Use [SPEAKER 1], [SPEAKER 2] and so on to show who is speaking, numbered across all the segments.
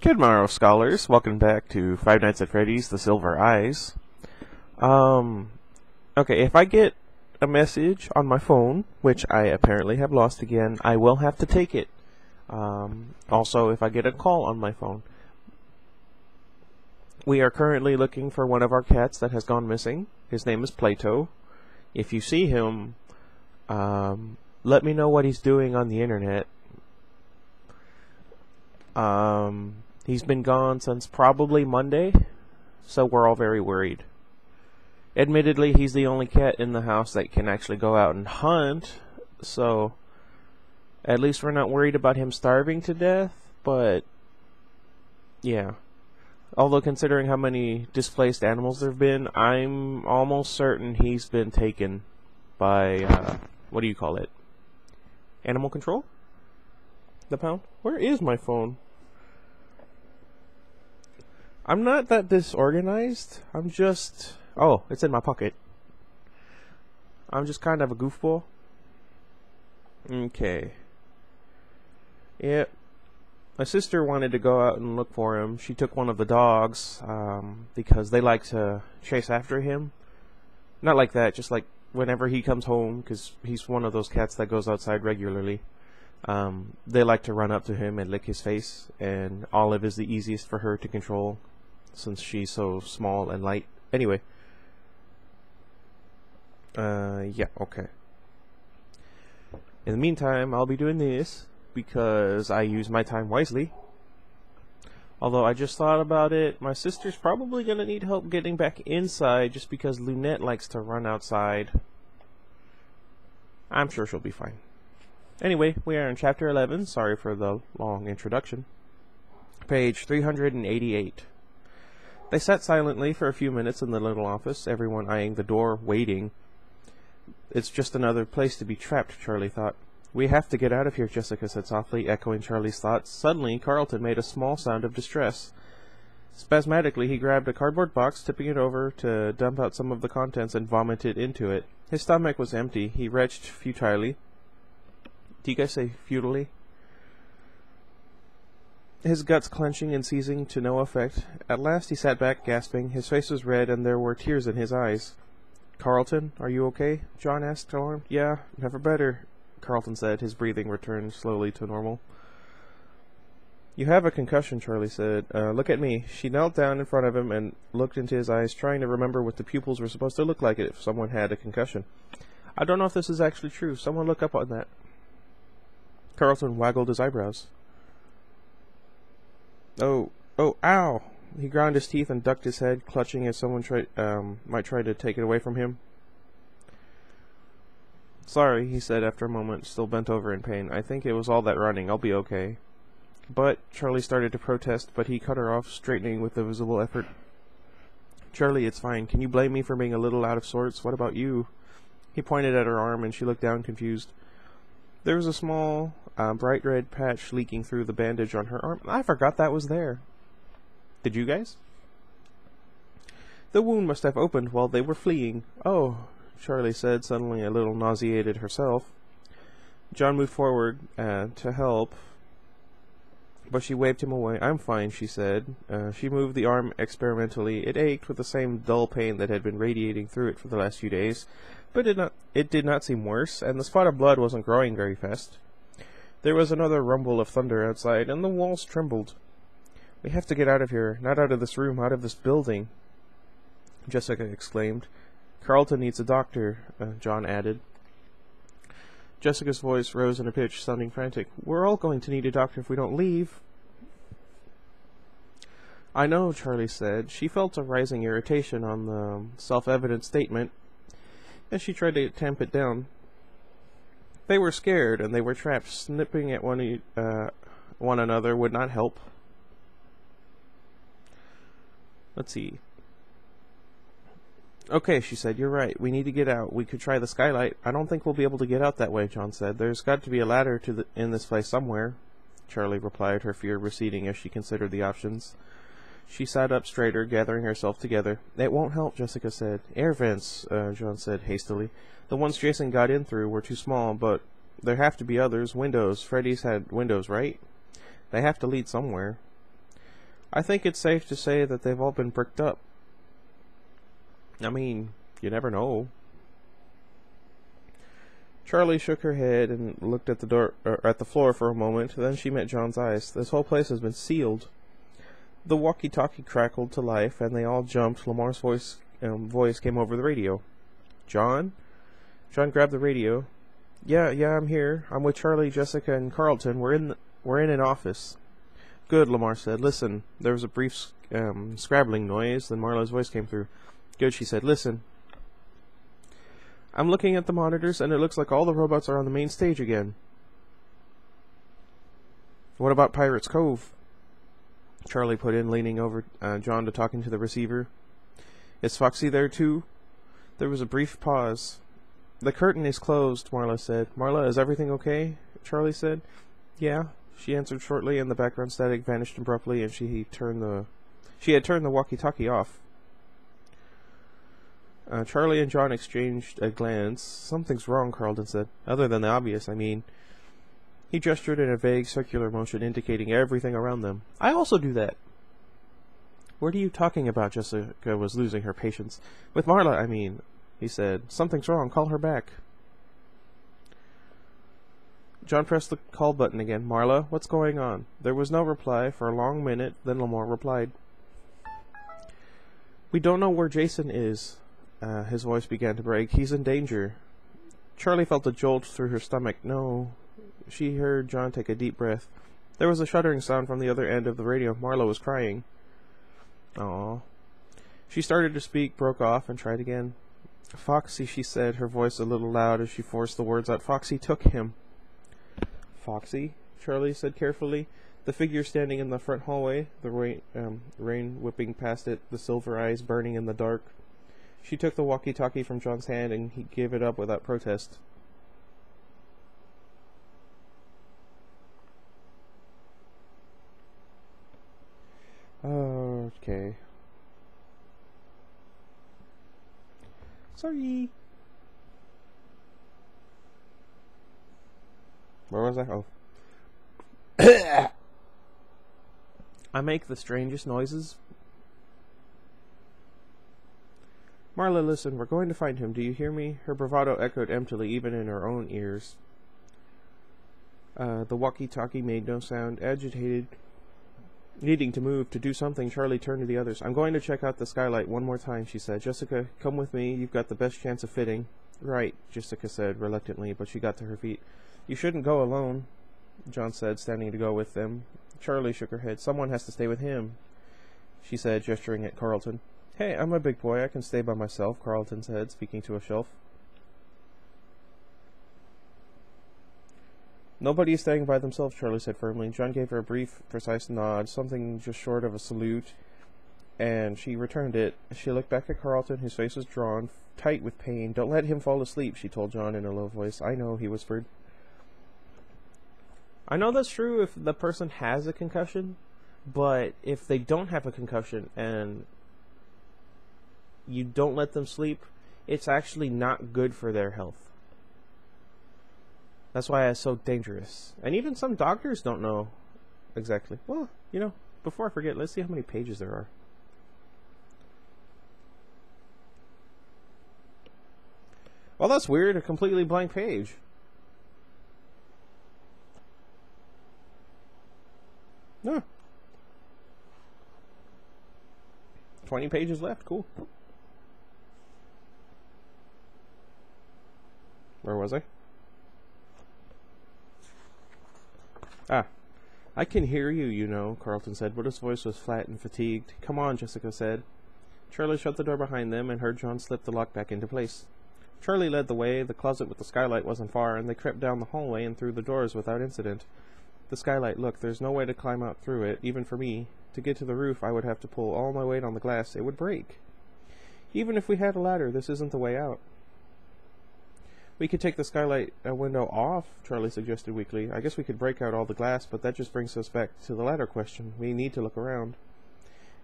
[SPEAKER 1] Good morrow, scholars. Welcome back to Five Nights at Freddy's: The Silver Eyes. Okay, if I get a message on my phone, which I apparently have lost again, I will have to take it. Also, if I get a call on my phone. We are currently looking for one of our cats that has gone missing. His name is Plato. If you see him, let me know what he's doing on the internet. He's been gone since probably Monday, so we're all very worried. Admittedly, he's the only cat in the house that can actually go out and hunt, so at least we're not worried about him starving to death, but yeah. Although considering how many displaced animals there have been, I'm almost certain he's been taken by, what do you call it? Animal control? The pound? Where is my phone? I'm not that disorganized. I'm just... Oh, it's in my pocket. I'm just kind of a goofball. Okay. Yep. My sister wanted to go out and look for him. She took one of the dogs, because they like to chase after him. Not like that, just like whenever he comes home, because he's one of those cats that goes outside regularly. They like to run up to him and lick his face, and Olive is the easiest for her to control, since she's so small and light. Anyway. Yeah, okay. In the meantime, I'll be doing this, because I use my time wisely. Although I just thought about it, my sister's probably gonna need help getting back inside, just because Lunette likes to run outside. I'm sure she'll be fine. Anyway, we are in Chapter 11. Sorry for the long introduction. Page 388. They sat silently for a few minutes in the little office, everyone eyeing the door, waiting. It's just another place to be trapped, Charlie thought. We have to get out of here, Jessica said softly, echoing Charlie's thoughts. Suddenly, Carlton made a small sound of distress. Spasmodically, he grabbed a cardboard box, tipping it over to dump out some of the contents, and vomited into it. His stomach was empty. He retched futilely. Do you guys say futilely? His guts clenching and seizing to no effect. At last he sat back, gasping. His face was red, and there were tears in his eyes. Carlton, are you okay? John asked, alarmed. Yeah, never better, Carlton said. His breathing returned slowly to normal. You have a concussion, Charlie said. Look at me. She knelt down in front of him and looked into his eyes, trying to remember what the pupils were supposed to look like if someone had a concussion. I don't know if this is actually true. Someone look up on that. Carlton waggled his eyebrows. Oh, ow! He ground his teeth and ducked his head, clutching as someone might try to take it away from him. Sorry, he said after a moment, still bent over in pain. I think it was all that running. I'll be okay. But, Charlie started to protest, but he cut her off, straightening with a visible effort. Charlie, it's fine. Can you blame me for being a little out of sorts? What about you? He pointed at her arm, and she looked down, confused. There was a small, bright red patch leaking through the bandage on her arm. I forgot that was there. Did you guys? The wound must have opened while they were fleeing. Oh, Charlie said, suddenly a little nauseated herself. John moved forward to help, but she waved him away. I'm fine, she said. She moved the arm experimentally. It ached with the same dull pain that had been radiating through it for the last few days, but it did not seem worse, and the spot of blood wasn't growing very fast. There was another rumble of thunder outside, and the walls trembled. We have to get out of here, not out of this room, out of this building, Jessica exclaimed. Carlton needs a doctor, John added. Jessica's voice rose in a pitch, sounding frantic. We're all going to need a doctor if we don't leave. I know, Charlie said. She felt a rising irritation on the self-evident statement, and she tried to tamp it down. They were scared, and they were trapped. Snipping at one another would not help. Let's see. Okay, she said, you're right. We need to get out. We could try the skylight. I don't think we'll be able to get out that way, John said. There's got to be a ladder in this place somewhere, Charlie replied, her fear receding as she considered the options. She sat up straighter, gathering herself together. It won't help, Jessica said. Air vents, John said hastily. The ones Jason got in through were too small, but there have to be others. Windows. Freddy's had windows, right? They have to lead somewhere. I think it's safe to say that they've all been bricked up. I mean, you never know. Charlie shook her head and looked at the floor for a moment. Then she met John's eyes. This whole place has been sealed. The walkie-talkie crackled to life, and they all jumped. Lamar's voice came over the radio. John? John grabbed the radio. Yeah, I'm here. I'm with Charlie, Jessica, and Carlton. We're in an office. Good, Lamar said. Listen. There was a brief scrabbling noise. Then Marla's voice came through. Good, she said. Listen. I'm looking at the monitors, and it looks like all the robots are on the main stage again. What about Pirates Cove? Charlie put in, leaning over John to talk into the receiver. Is Foxy there too? There was a brief pause. The curtain is closed, Marla said. Marla, is everything okay? Charlie said. Yeah, she answered shortly, and the background static vanished abruptly, and she had turned the walkie-talkie off. Charlie and John exchanged a glance. Something's wrong, Carlton said. Other than the obvious, I mean. He gestured in a vague circular motion indicating everything around them. I also do that. What are you talking about? Jessica was losing her patience. With Marla, I mean, he said. Something's wrong. Call her back. John pressed the call button again. Marla, what's going on? There was no reply for a long minute. Then Lamar replied. We don't know where Jason is. His voice began to break. He's in danger. Charlie felt a jolt through her stomach. No. She heard John take a deep breath. There was a shuddering sound from the other end of the radio. Marla was crying. Aww. She started to speak, broke off, and tried again. Foxy, she said, her voice a little loud as she forced the words out. Foxy took him. Foxy? Charlie said carefully. The figure standing in the front hallway, the rain whipping past it, the silver eyes burning in the dark. She took the walkie-talkie from John's hand, and he gave it up without protest. Okay. Sorry. Where was I? Oh. I make the strangest noises. Marla, listen, we're going to find him. Do you hear me? Her bravado echoed emptily, even in her own ears. The walkie-talkie made no sound. Agitated, needing to move, to do something, Charlie turned to the others. I'm going to check out the skylight one more time, she said. Jessica, come with me. You've got the best chance of fitting. Right, Jessica said reluctantly, but she got to her feet. You shouldn't go alone, John said, standing to go with them. Charlie shook her head. Someone has to stay with him, she said, gesturing at Carlton. Hey, I'm a big boy. I can stay by myself, Carlton said, speaking to a shelf. Nobody is staying by themselves, Charlie said firmly. John gave her a brief, precise nod, something just short of a salute, and she returned it. She looked back at Carlton, whose face was drawn, tight with pain. Don't let him fall asleep, she told John in a low voice. I know, he whispered. I know that's true if the person has a concussion, but if they don't have a concussion and you don't let them sleep, it's actually not good for their health. That's why it's so dangerous. And even some doctors don't know exactly. Well, you know, before I forget, let's see how many pages there are. Well, that's weird, a completely blank page. No. 20 pages left, cool. Where was I? Ah. I can hear you, you know, Carlton said, but his voice was flat and fatigued. Come on, Jessica said. Charlie shut the door behind them and heard John slip the lock back into place. Charlie led the way. The closet with the skylight wasn't far, and they crept down the hallway and through the doors without incident. The skylight, look, there's no way to climb out through it, even for me. To get to the roof, I would have to pull all my weight on the glass. It would break. Even if we had a ladder, this isn't the way out. We could take the skylight window off, Charlie suggested weakly. I guess we could break out all the glass, but that just brings us back to the ladder question. We need to look around.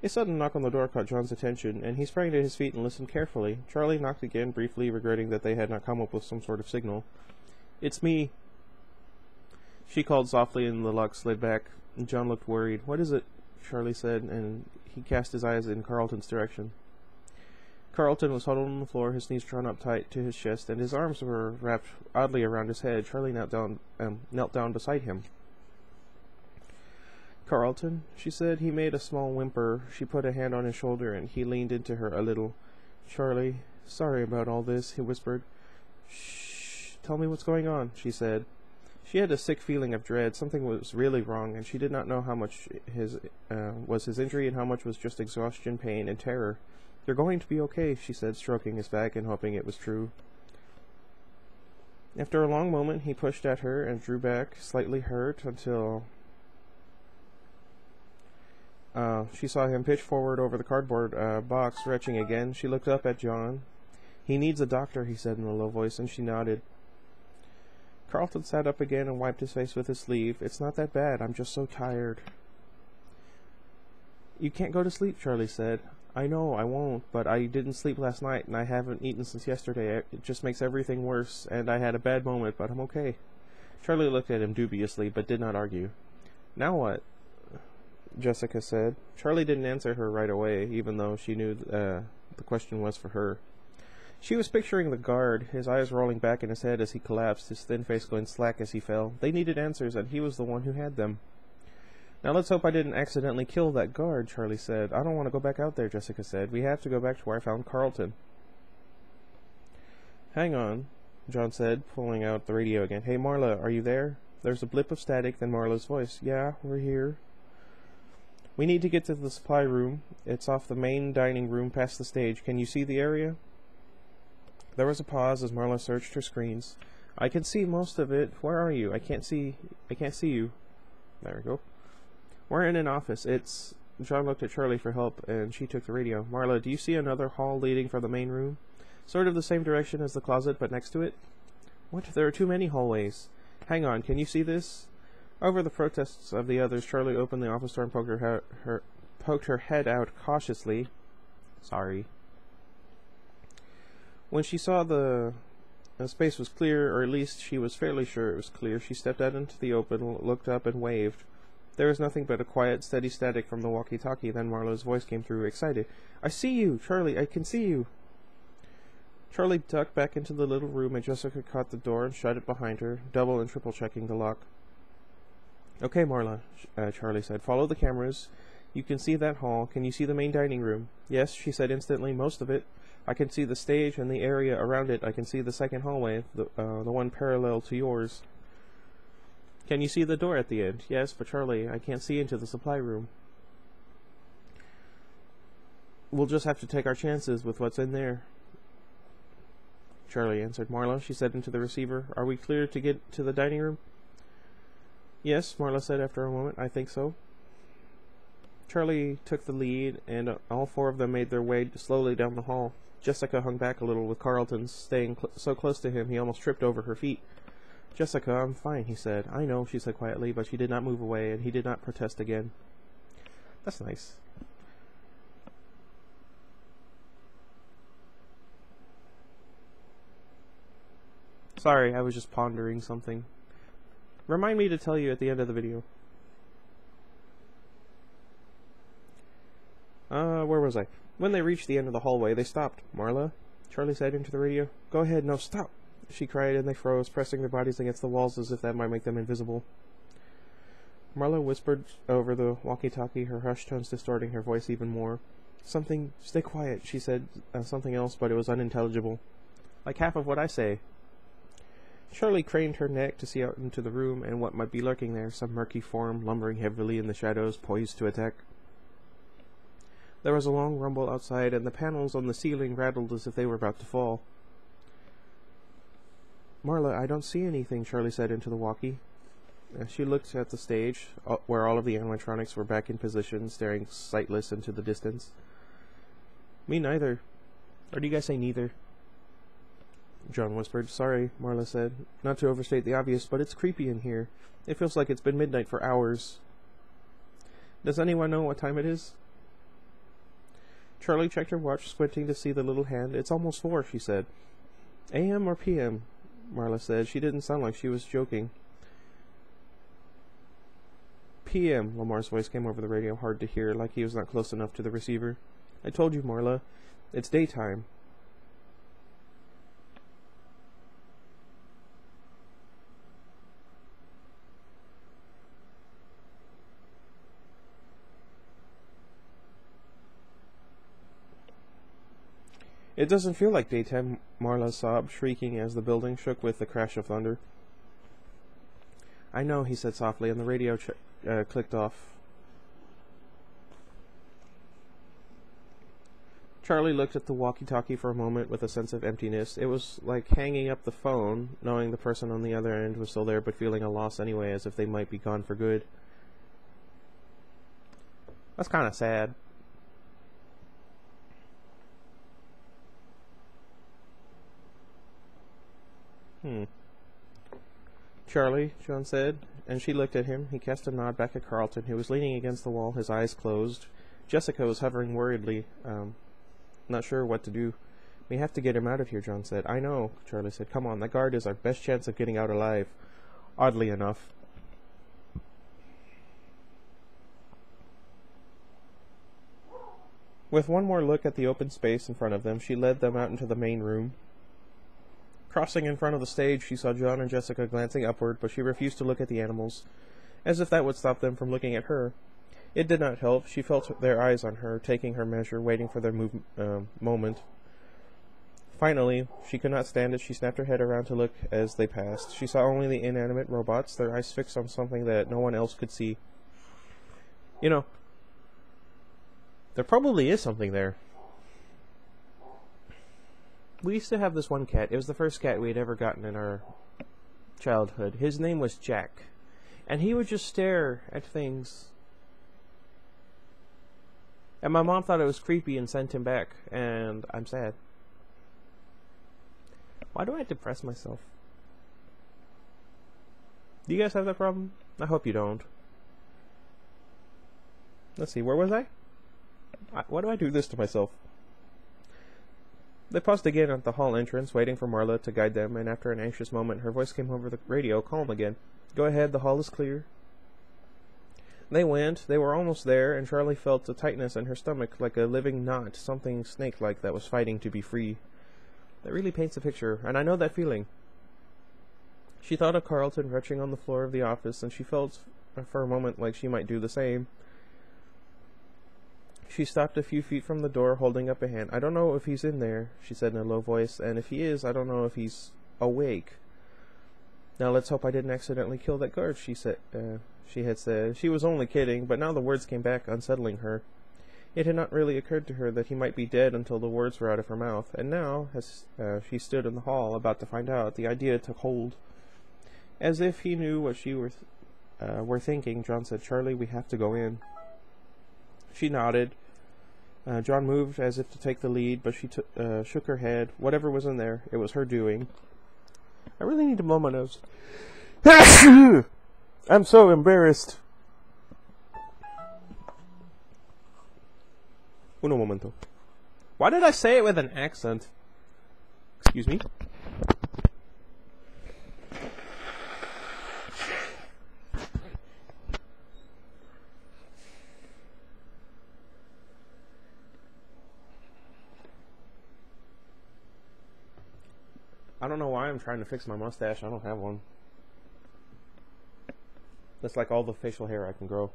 [SPEAKER 1] A sudden knock on the door caught John's attention, and he sprang to his feet and listened carefully. Charlie knocked again, briefly regretting that they had not come up with some sort of signal. It's me, she called softly, and the lock slid back. John looked worried. What is it? Charlie said, and he cast his eyes in Carlton's direction. Carlton was huddled on the floor, his knees drawn up tight to his chest, and his arms were wrapped oddly around his head. Charlie knelt down beside him. "Carlton," she said. He made a small whimper. She put a hand on his shoulder, and he leaned into her a little. "Charlie, sorry about all this," he whispered. "Shh, tell me what's going on," she said. She had a sick feeling of dread. Something was really wrong, and she did not know how much was his injury and how much was just exhaustion, pain, and terror. "You're going to be okay," she said, stroking his back and hoping it was true. After a long moment, he pushed at her and drew back, slightly hurt, until she saw him pitch forward over the cardboard box, retching again. She looked up at John. "He needs a doctor," he said in a low voice, and she nodded. Carlton sat up again and wiped his face with his sleeve. "It's not that bad. I'm just so tired." "You can't go to sleep," Charlie said. "I know, I won't, but I didn't sleep last night, and I haven't eaten since yesterday. It just makes everything worse, and I had a bad moment, but I'm okay." Charlie looked at him dubiously, but did not argue. "Now what?" Jessica said. Charlie didn't answer her right away, even though she knew the question was for her. She was picturing the guard, his eyes rolling back in his head as he collapsed, his thin face going slack as he fell. They needed answers, and he was the one who had them. "Now let's hope I didn't accidentally kill that guard," Charlie said. "I don't want to go back out there," Jessica said. "We have to go back to where I found Carlton." "Hang on," John said, pulling out the radio again. "Hey, Marla, are you there?" There's a blip of static, then Marla's voice. "Yeah, we're here." "We need to get to the supply room. It's off the main dining room past the stage. Can you see the area?" There was a pause as Marla searched her screens. "I can see most of it. Where are you? I can't see you." There we go. "We're in an office. It's..." John looked at Charlie for help, and she took the radio. "Marla, do you see another hall leading from the main room? Sort of the same direction as the closet, but next to it?" "What? There are too many hallways." "Hang on, can you see this?" Over the protests of the others, Charlie opened the office door and poked her head out cautiously. "Sorry." When she saw the space was clear, or at least she was fairly sure it was clear, she stepped out into the open, looked up, and waved. There was nothing but a quiet, steady static from the walkie-talkie. Then Marlowe's voice came through, excited. "I see you, Charlie! I can see you!" Charlie ducked back into the little room, and Jessica caught the door and shut it behind her, double and triple checking the lock. "Okay, Marla," Charlie said. "Follow the cameras. You can see that hall. Can you see the main dining room?" "Yes," she said instantly. "Most of it. I can see the stage and the area around it. I can see the second hallway, the one parallel to yours." "Can you see the door at the end?" "Yes, but Charlie, I can't see into the supply room." "We'll just have to take our chances with what's in there," Charlie answered. "Marla," she said into the receiver, "are we clear to get to the dining room?" "Yes," Marla said after a moment. "I think so." Charlie took the lead, and all four of them made their way slowly down the hall. Jessica hung back a little, with Carlton staying so close to him he almost tripped over her feet. "Jessica, I'm fine," he said. "I know," she said quietly, but she did not move away, and he did not protest again. That's nice. Sorry, I was just pondering something. Remind me to tell you at the end of the video. Where was I? When they reached the end of the hallway, they stopped. "Marla?" Charlie said into the radio. "Go ahead, no, stop!" she cried, and they froze, pressing their bodies against the walls as if that might make them invisible. Marla whispered over the walkie-talkie, her hushed tones distorting her voice even more. Stay quiet," she said something else, but it was unintelligible. "Like half of what I say." Charlie craned her neck to see out into the room and what might be lurking there, some murky form lumbering heavily in the shadows, poised to attack. There was a long rumble outside, and the panels on the ceiling rattled as if they were about to fall. "Marla, I don't see anything," Charlie said into the walkie. She looked at the stage, where all of the animatronics were back in position, staring sightless into the distance. "Me neither." "Or do you guys say neither?" John whispered. "Sorry," Marla said. "Not to overstate the obvious, but it's creepy in here. It feels like it's been midnight for hours." "Does anyone know what time it is?" Charlie checked her watch, squinting to see the little hand. "It's almost 4, she said. "AM or PM?" Marla said. She didn't sound like she was joking. PM, Lamar's voice came over the radio, hard to hear, like he was not close enough to the receiver. I told you, Marla. It's daytime. It doesn't feel like daytime, Marla sobbed, shrieking as the building shook with the crash of thunder. I know, he said softly, and the radio clicked off. Charlie looked at the walkie-talkie for a moment with a sense of emptiness. It was like hanging up the phone, knowing the person on the other end was still there, but feeling a loss anyway, as if they might be gone for good. That's kind of sad. Charlie, John said, and she looked at him. He cast a nod back at Carlton, who was leaning against the wall, his eyes closed. Jessica was hovering worriedly, not sure what to do. We have to get him out of here, John said. I know, Charlie said. Come on, that guard is our best chance of getting out alive. Oddly enough. With one more look at the open space in front of them, she led them out into the main room. Crossing in front of the stage, she saw John and Jessica glancing upward, but she refused to look at the animals, as if that would stop them from looking at her. It did not help. She felt their eyes on her, taking her measure, waiting for their moment. Finally, she could not stand it. She snapped her head around to look as they passed. She saw only the inanimate robots, their eyes fixed on something that no one else could see. You know, there probably is something there. We used to have this one cat. It was the first cat we had ever gotten in our childhood. His name was Jack. And he would just stare at things. And my mom thought it was creepy and sent him back. And I'm sad. Why do I depress myself? Do you guys have that problem? I hope you don't. Let's see, where was I? Why do I do this to myself? They paused again at the hall entrance, waiting for Marla to guide them, and after an anxious moment, her voice came over the radio, calm again. Go ahead, the hall is clear. They went. They were almost there, and Charlie felt a tightness in her stomach, like a living knot, something snake-like that was fighting to be free. That really paints a picture, and I know that feeling. She thought of Carlton retching on the floor of the office, and she felt for a moment like she might do the same. She stopped a few feet from the door, holding up a hand. I don't know if he's in there, she said in a low voice, and if he is, I don't know if he's awake. Now let's hope I didn't accidentally kill that guard, she had said. She was only kidding, but now the words came back, unsettling her. It had not really occurred to her that he might be dead until the words were out of her mouth, and now, as she stood in the hall about to find out, the idea took hold. As if he knew what she were thinking, John said, Charlie, we have to go in. She nodded. John moved as if to take the lead, but she shook her head. Whatever was in there, it was her doing. I really need to blow my nose. I'm so embarrassed. Uno momento. Why did I say it with an accent? Excuse me. I don't know why I'm trying to fix my mustache. I don't have one. That's like all the facial hair I can grow.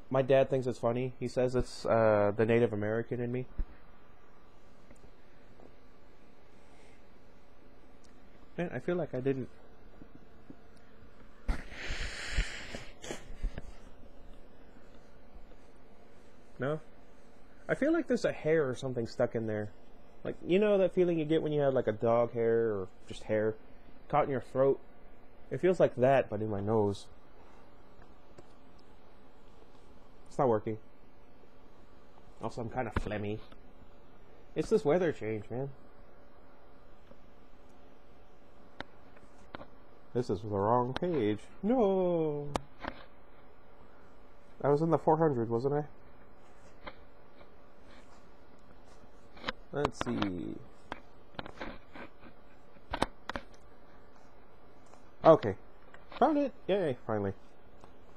[SPEAKER 1] My dad thinks it's funny. He says it's the Native American in me. Man, I feel like I didn't... No? I feel like there's a hair or something stuck in there. Like, you know that feeling you get when you have like a dog hair or just hair caught in your throat? It feels like that, but in my nose. It's not working. Also, I'm kind of phlegmy. It's this weather change, man. This is the wrong page. No! I was in the 400, wasn't I? Let's see. Okay. Found it! Yay, finally.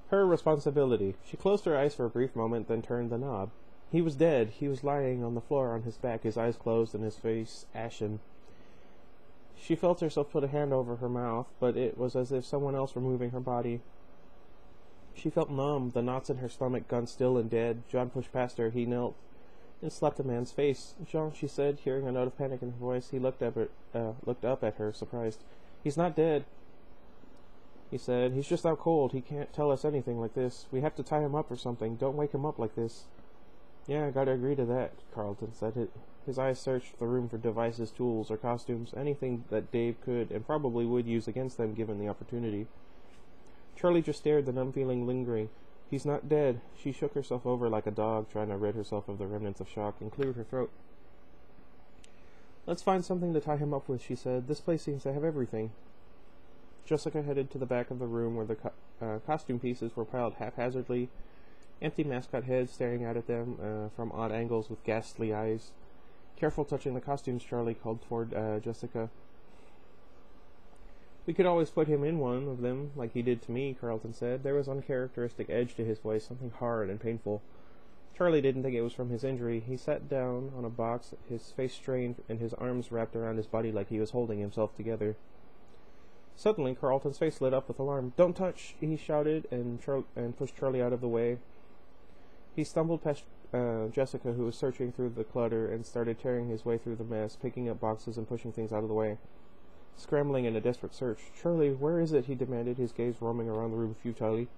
[SPEAKER 1] Her responsibility. She closed her eyes for a brief moment, then turned the knob. He was dead. He was lying on the floor on his back, his eyes closed and his face ashen. She felt herself put a hand over her mouth, but it was as if someone else were moving her body. She felt numb, the knots in her stomach gone still and dead. John pushed past her. He knelt and slapped the man's face. "Jean," she said, hearing a note of panic in her voice. He looked up at her, surprised. "He's not dead," he said. "He's just out cold. He can't tell us anything like this. We have to tie him up or something. Don't wake him up like this." "Yeah, I gotta agree to that," Carlton said. His eyes searched the room for devices, tools, or costumes, anything that Dave could and probably would use against them given the opportunity. Charlie just stared, the numb feeling lingering. "He's not dead." She shook herself over like a dog, trying to rid herself of the remnants of shock, and cleared her throat. "Let's find something to tie him up with," she said. "This place seems to have everything." Jessica headed to the back of the room where the costume pieces were piled haphazardly, empty mascot heads staring out at them from odd angles with ghastly eyes. "Careful touching the costumes," Charlie called toward Jessica. "We could always put him in one of them, like he did to me," Carlton said. There was uncharacteristic edge to his voice, something hard and painful. Charlie didn't think it was from his injury. He sat down on a box, his face strained and his arms wrapped around his body like he was holding himself together. Suddenly, Carlton's face lit up with alarm. "Don't touch!" he shouted, and pushed Charlie out of the way. He stumbled past Jessica, who was searching through the clutter, and started tearing his way through the mess, picking up boxes and pushing things out of the way, scrambling in a desperate search. "Charlie, where is it?" he demanded, his gaze roaming around the room futilely.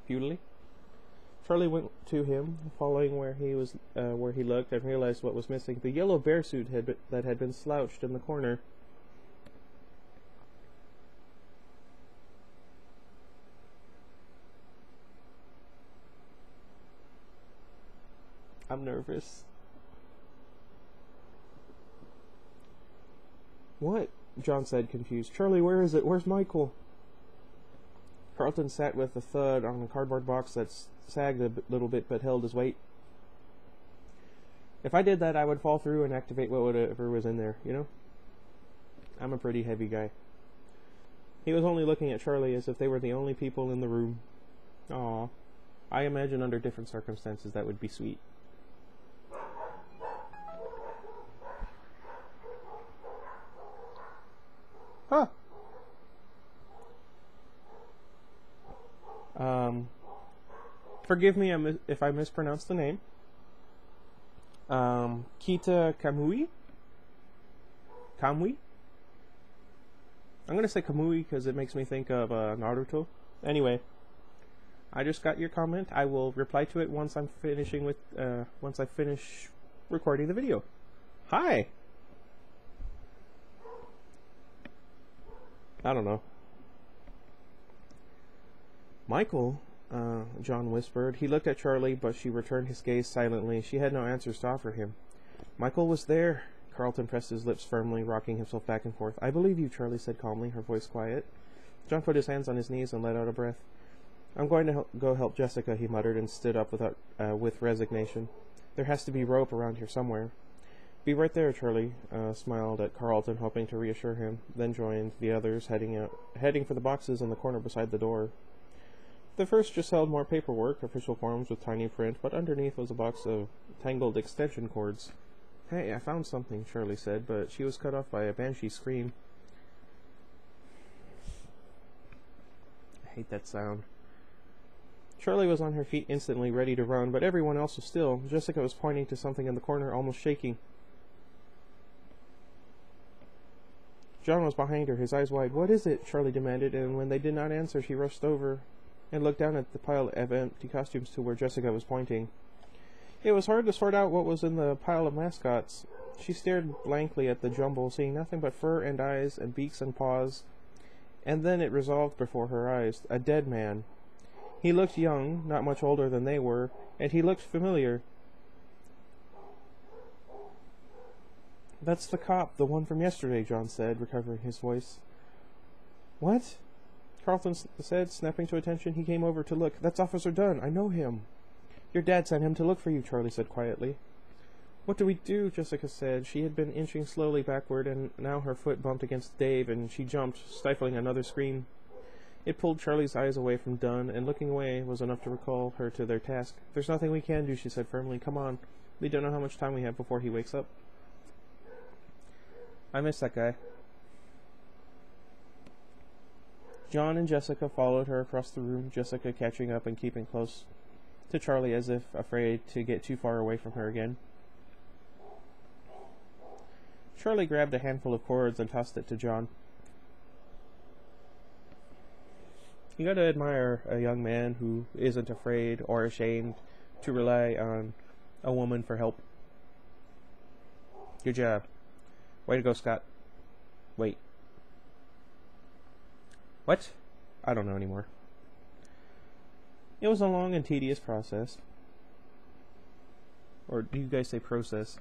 [SPEAKER 1] Charlie went to him, following where he looked, and realized what was missing. The yellow bear suit that had been slouched in the corner. I'm nervous. "What?" John said, confused. "Charlie, where is it? Where's Michael?" Carlton sat with a thud on a cardboard box that sagged a little bit but held his weight. "If I did that, I would fall through and activate whatever was in there, you know? I'm a pretty heavy guy." He was only looking at Charlie as if they were the only people in the room. Aw, I imagine under different circumstances that would be sweet. Huh. Forgive me if I mispronounce the name. Kita Kamui? Kamui? I'm gonna say Kamui because it makes me think of Naruto. Anyway, I just got your comment. I will reply to it once I finish recording the video. Hi. I don't know. "Michael," John whispered. He looked at Charlie, but she returned his gaze silently. She had no answers to offer him. "Michael was there." Carlton pressed his lips firmly, rocking himself back and forth. "I believe you," Charlie said calmly, her voice quiet. John put his hands on his knees and let out a breath. "I'm going to go help Jessica," he muttered, and stood up with resignation. "There has to be rope around here somewhere." "Be right there," Charlie smiled at Carlton, hoping to reassure him, then joined the others, heading for the boxes in the corner beside the door. The first just held more paperwork, official forms with tiny print, but underneath was a box of tangled extension cords. "Hey, I found something," Charlie said, but she was cut off by a banshee scream. I hate that sound. Charlie was on her feet instantly, ready to run, but everyone else was still. Jessica was pointing to something in the corner, almost shaking. John was behind her, his eyes wide. "What is it?" Charlie demanded, and when they did not answer, she rushed over and looked down at the pile of empty costumes to where Jessica was pointing. It was hard to sort out what was in the pile of mascots. She stared blankly at the jumble, seeing nothing but fur and eyes and beaks and paws, and then it resolved before her eyes. A dead man. He looked young, not much older than they were, and he looked familiar. "That's the cop, the one from yesterday," John said, recovering his voice. "What?" Carlton said, snapping to attention. "He came over to look. That's Officer Dunn. I know him." "Your dad sent him to look for you," Charlie said quietly. "What do we do?" Jessica said. She had been inching slowly backward, and now her foot bumped against Dave, and she jumped, stifling another scream. It pulled Charlie's eyes away from Dunn, and looking away was enough to recall her to their task. "There's nothing we can do," she said firmly. "Come on. We don't know how much time we have before he wakes up." I miss that guy. John and Jessica followed her across the room, Jessica catching up and keeping close to Charlie as if afraid to get too far away from her again. Charlie grabbed a handful of cords and tossed it to John. You gotta admire a young man who isn't afraid or ashamed to rely on a woman for help. Good job. Way to go, Scott. Wait. What? I don't know anymore. It was a long and tedious process. Or do you guys say process?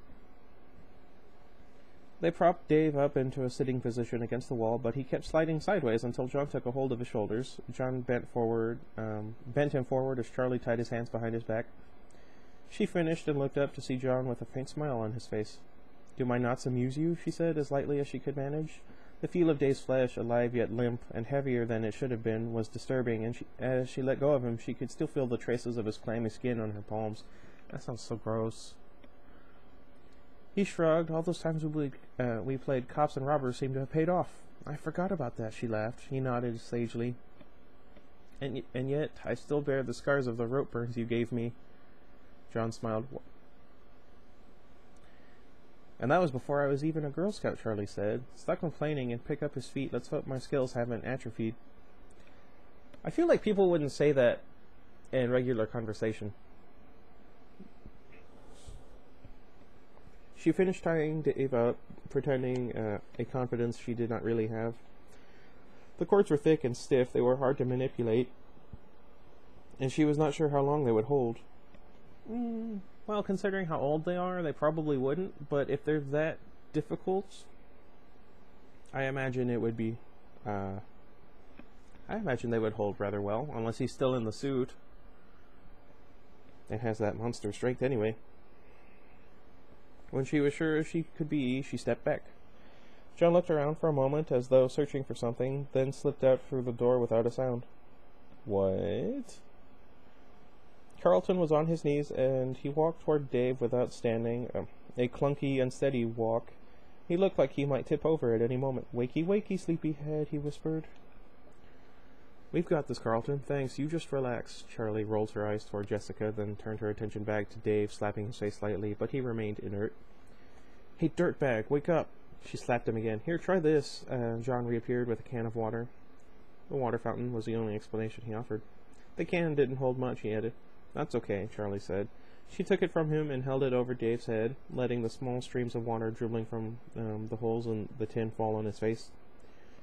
[SPEAKER 1] They propped Dave up into a sitting position against the wall, but he kept sliding sideways until John took a hold of his shoulders. John bent him forward as Charlie tied his hands behind his back. She finished and looked up to see John with a faint smile on his face. "Do my knots amuse you?" she said, as lightly as she could manage. The feel of Dave's flesh, alive yet limp and heavier than it should have been, was disturbing, and as she let go of him, she could still feel the traces of his clammy skin on her palms. That sounds so gross. He shrugged. "All those times we played cops and robbers seem to have paid off." "I forgot about that," she laughed. He nodded sagely. And yet, I still bear the scars of the rope burns you gave me." John smiled. "And that was before I was even a Girl Scout," Charlie said. "Stop complaining and pick up his feet. Let's hope my skills haven't atrophied." I feel like people wouldn't say that in regular conversation. She finished tying Dave up, pretending a confidence she did not really have. The cords were thick and stiff. They were hard to manipulate, and she was not sure how long they would hold. Well, considering how old they are, they probably wouldn't, but if they're that difficult, I imagine it would be, I imagine they would hold rather well, unless he's still in the suit. It has that monster strength anyway. When she was sure as she could be, she stepped back. John looked around for a moment as though searching for something, then slipped out through the door without a sound. What? Carlton was on his knees, and he walked toward Dave without standing, a clunky, unsteady walk. He looked like he might tip over at any moment. "Wakey, wakey, sleepyhead," he whispered. "We've got this, Carlton. Thanks. You just relax." Charlie rolled her eyes toward Jessica, then turned her attention back to Dave, slapping his face slightly, but he remained inert. "Hey, dirtbag, wake up!" She slapped him again. "Here, try this." John reappeared with a can of water. The water fountain was the only explanation he offered. "The can didn't hold much," he added. "That's okay," Charlie said. She took it from him and held it over Dave's head, letting the small streams of water dribbling from the holes in the tin fall on his face.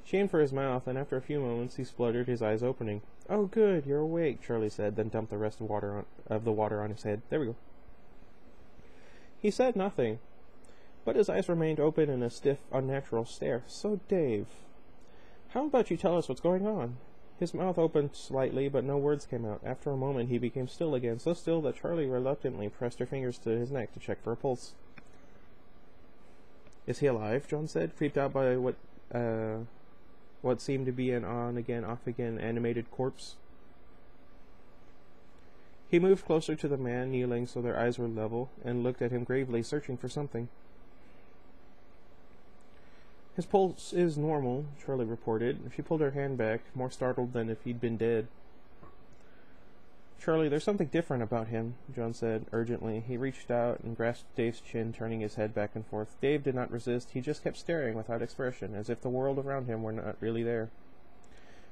[SPEAKER 1] She aimed for his mouth, and after a few moments he spluttered, his eyes opening. "Oh, good, you're awake," Charlie said, then dumped the rest of the water on his head. "There we go." He said nothing, but his eyes remained open in a stiff, unnatural stare. "So, Dave, how about you tell us what's going on?" His mouth opened slightly, but no words came out. After a moment he became still again, so still that Charlie reluctantly pressed her fingers to his neck to check for a pulse. "Is he alive?" John said, creeped out by what seemed to be an on-again, off-again animated corpse. He moved closer to the man, kneeling so their eyes were level, and looked at him gravely, searching for something. "His pulse is normal," Charlie reported. She pulled her hand back, more startled than if he'd been dead. "Charlie, there's something different about him," John said urgently. He reached out and grasped Dave's chin, turning his head back and forth. Dave did not resist. He just kept staring without expression, as if the world around him were not really there.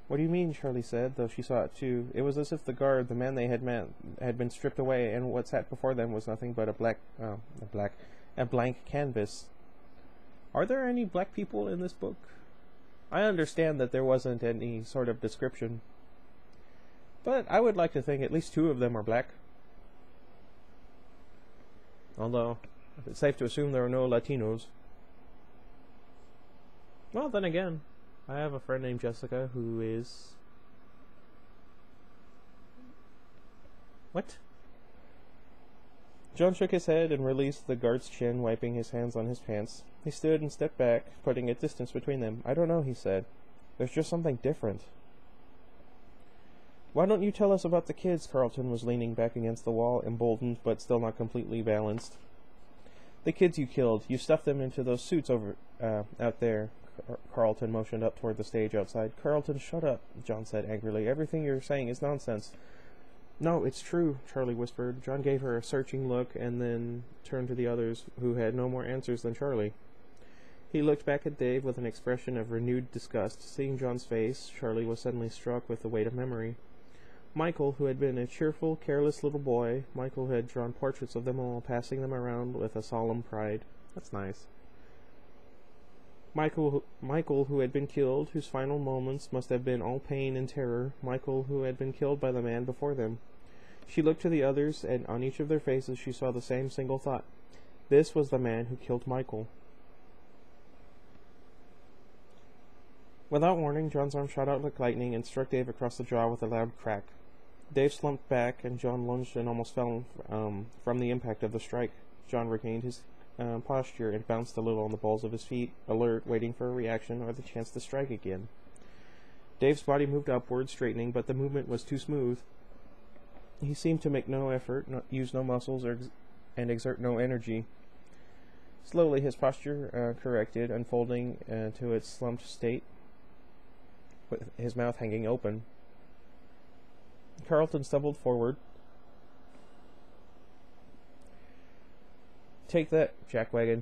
[SPEAKER 1] "What do you mean?" Charlie said, though she saw it too. It was as if the guard, the man they had met, had been stripped away, and what sat before them was nothing but a blank canvas. Are there any black people in this book? I understand that there wasn't any sort of description, but I would like to think at least 2 of them are black. Although, it's safe to assume there are no Latinos. Well, then again, I have a friend named Jessica who is... What? John shook his head and released the guard's chin, wiping his hands on his pants. He stood and stepped back, putting a distance between them. "I don't know," he said. "There's just something different." Why don't you tell us about the kids? Carlton was leaning back against the wall, emboldened, but still not completely balanced. The kids you killed. You stuffed them into those suits over out there. Carlton motioned up toward the stage outside. Carlton, shut up, John said angrily. Everything you're saying is nonsense. No, it's true, Charlie whispered. John gave her a searching look and then turned to the others, who had no more answers than Charlie. He looked back at Dave with an expression of renewed disgust. Seeing John's face, Charlie was suddenly struck with the weight of memory. Michael, who had been a cheerful, careless little boy, Michael had drawn portraits of them all, passing them around with a solemn pride. That's nice. Michael, who had been killed, whose final moments must have been all pain and terror. Michael, who had been killed by the man before them. She looked to the others, and on each of their faces she saw the same single thought. This was the man who killed Michael. Without warning, John's arm shot out like lightning and struck Dave across the jaw with a loud crack. Dave slumped back, and John lunged and almost fell from the impact of the strike. John regained his posture and bounced a little on the balls of his feet, alert, waiting for a reaction or the chance to strike again. Dave's body moved upward, straightening, but the movement was too smooth. He seemed to make no effort, use no muscles, and exert no energy. Slowly his posture corrected, unfolding to its slumped state, with his mouth hanging open. Carlton stumbled forward. Take that, jackwagon.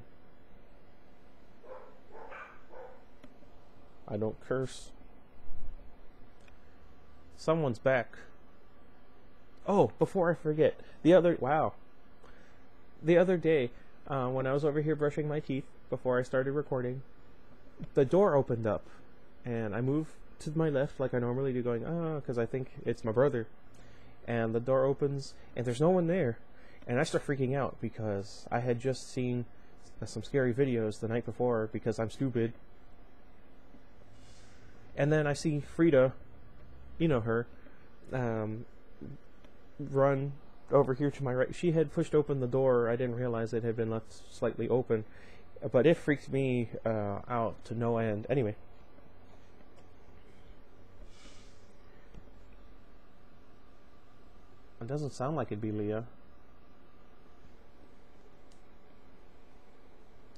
[SPEAKER 1] I don't curse. Someone's back. Oh, before I forget, the other day, when I was over here brushing my teeth before I started recording, the door opened up, and I moved to my left like I normally do, going, because I think it's my brother. And the door opens, and there's no one there. And I start freaking out because I had just seen some scary videos the night before because I'm stupid. And then I see Frida, you know her, run over here to my right. She had pushed open the door. I didn't realize it had been left slightly open. But it freaked me out to no end. Anyway. It doesn't sound like it'd be Leah.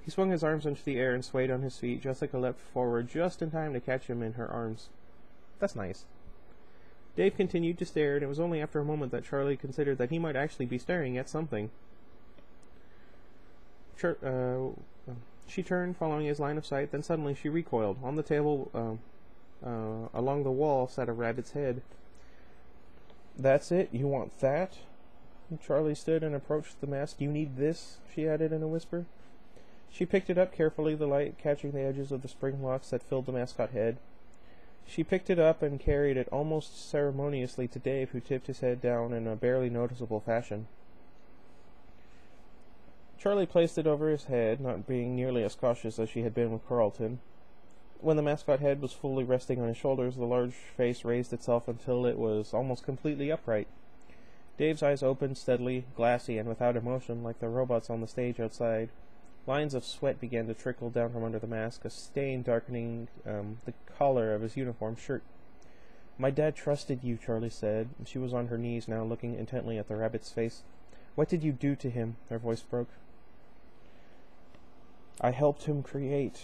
[SPEAKER 1] He swung his arms into the air and swayed on his feet. Jessica leapt forward just in time to catch him in her arms. That's nice. Dave continued to stare, and it was only after a moment that Charlie considered that he might actually be staring at something. She turned, following his line of sight, then suddenly she recoiled. On the table, along the wall, sat a rabbit's head. That's it? You want that? Charlie stood and approached the mask. You need this? She added in a whisper. She picked it up carefully, the light catching the edges of the spring locks that filled the mascot head. She picked it up and carried it almost ceremoniously to Dave, who tipped his head down in a barely noticeable fashion. Charlie placed it over his head, not being nearly as cautious as she had been with Carlton. When the mascot head was fully resting on his shoulders, the large face raised itself until it was almost completely upright. Dave's eyes opened steadily, glassy, and without emotion, like the robots on the stage outside. Lines of sweat began to trickle down from under the mask, a stain darkening the collar of his uniform shirt. My dad trusted you, Charlie said. She was on her knees now, looking intently at the rabbit's face. What did you do to him? Her voice broke. I helped him create.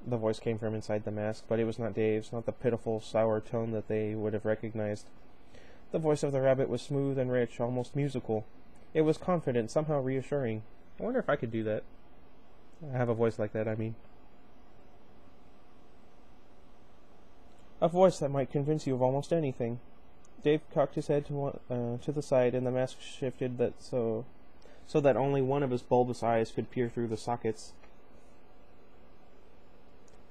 [SPEAKER 1] The voice came from inside the mask, but it was not Dave's, not the pitiful, sour tone that they would have recognized. The voice of the rabbit was smooth and rich, almost musical. It was confident, somehow reassuring. I wonder if I could do that. I have a voice like that, I mean. A voice that might convince you of almost anything. Dave cocked his head to the side, and the mask shifted so that only one of his bulbous eyes could peer through the sockets.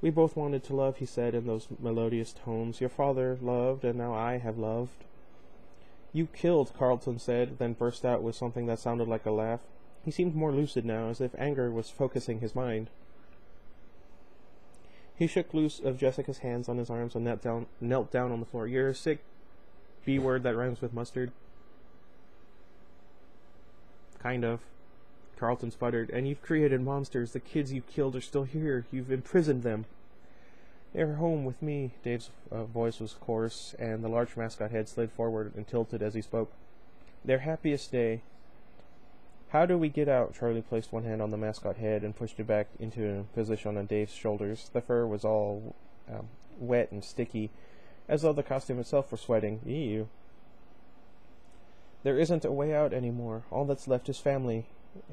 [SPEAKER 1] We both wanted to love, he said in those melodious tones. Your father loved, and now I have loved. You killed, Carlton said, then burst out with something that sounded like a laugh. He seemed more lucid now, as if anger was focusing his mind. He shook loose of Jessica's hands on his arms and knelt down on the floor. You're a sick B-word that rhymes with mustard. Kind of. Carlton sputtered. And you've created monsters. The kids you killed are still here. You've imprisoned them. They're home with me. Dave's voice was coarse, and the large mascot head slid forward and tilted as he spoke. Their happiest day. How do we get out? Charlie placed one hand on the mascot head and pushed it back into position on Dave's shoulders. The fur was all wet and sticky, as though the costume itself were sweating. Ew. There isn't a way out anymore. All that's left is family.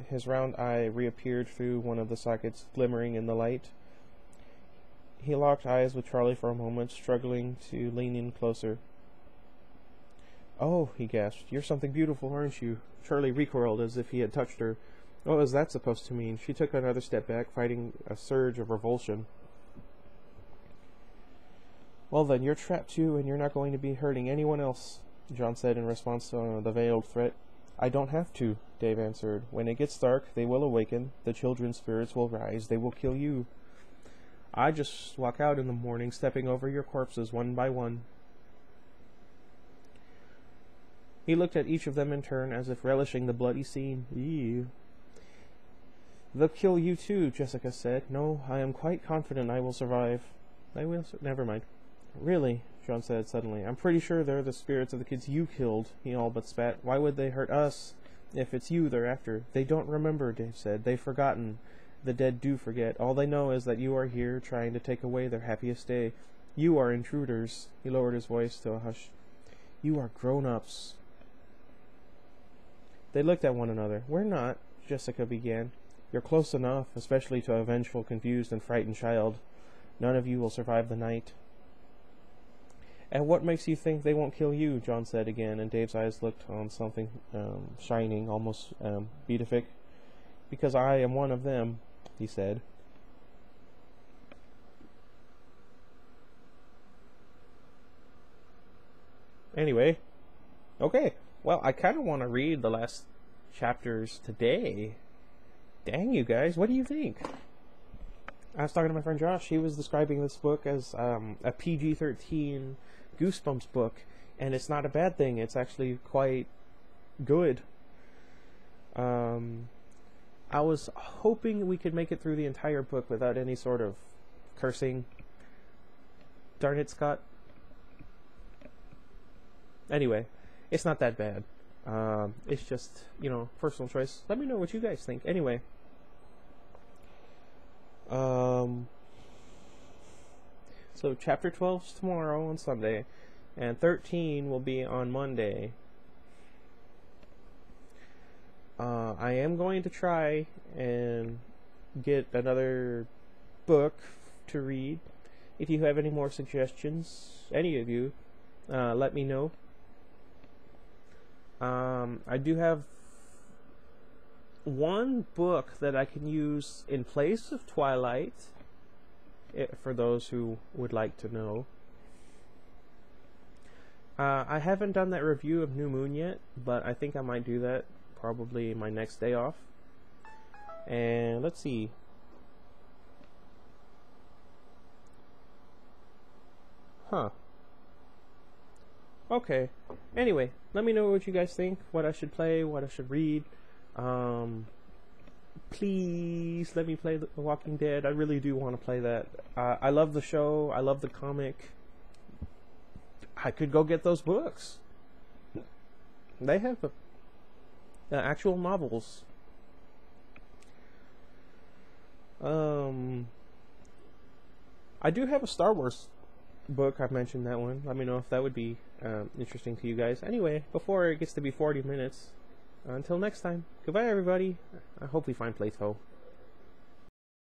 [SPEAKER 1] His round eye reappeared through one of the sockets, glimmering in the light. He locked eyes with Charlie for a moment, struggling to lean in closer. "Oh," he gasped, "you're something beautiful, aren't you?" Charlie recoiled as if he had touched her. What was that supposed to mean? She took another step back, fighting a surge of revulsion. "Well then, you're trapped too, and you're not going to be hurting anyone else," John said in response to the veiled threat. "I don't have to," Dave answered. "When it gets dark, they will awaken. The children's spirits will rise. They will kill you. I just walk out in the morning, stepping over your corpses one by one." He looked at each of them in turn, as if relishing the bloody scene. Ew. "They'll kill you too," Jessica said. "No, I am quite confident I will survive." "I will. Never mind." "Really?" John said suddenly. "I'm pretty sure they're the spirits of the kids you killed." He all but spat. "Why would they hurt us if it's you they're after?" "They don't remember," Dave said. "They've forgotten. The dead do forget. All they know is that you are here trying to take away their happiest day. You are intruders." He lowered his voice to a hush. "You are grown-ups." They looked at one another. "We're not," Jessica began. "You're close enough, especially to a vengeful, confused, and frightened child. None of you will survive the night." "And what makes you think they won't kill you?" John said again, and Dave's eyes looked on something shining, almost beatific. "Because I am one of them," he said. Anyway, okay. Well, I kind of want to read the last chapters today. Dang, you guys, what do you think? I was talking to my friend Josh. He was describing this book as a PG-13 Goosebumps book, and it's not a bad thing. It's actually quite good. I was hoping we could make it through the entire book without any sort of cursing. Darn it, Scott. Anyway, it's not that bad. It's just, personal choice. Let me know what you guys think. Anyway. So chapter 12 is tomorrow on Sunday, and 13 will be on Monday. I am going to try and get another book to read. If you have any more suggestions, any of you, let me know. I do have one book that I can use in place of Twilight, for those who would like to know. I haven't done that review of New Moon yet, but I think I might do that probably my next day off. And let's see. Huh. Okay. Anyway, let me know what you guys think, what I should play, what I should read. Please let me play The Walking Dead. I really do want to play that. I love the show. I love the comic. I could go get those books. They have actual novels. I do have a Star Wars book. I mentioned that one. Let me know if that would be interesting to you guys. Anyway, before it gets to be 40 minutes, until next time, goodbye everybody. I hope we find Plato.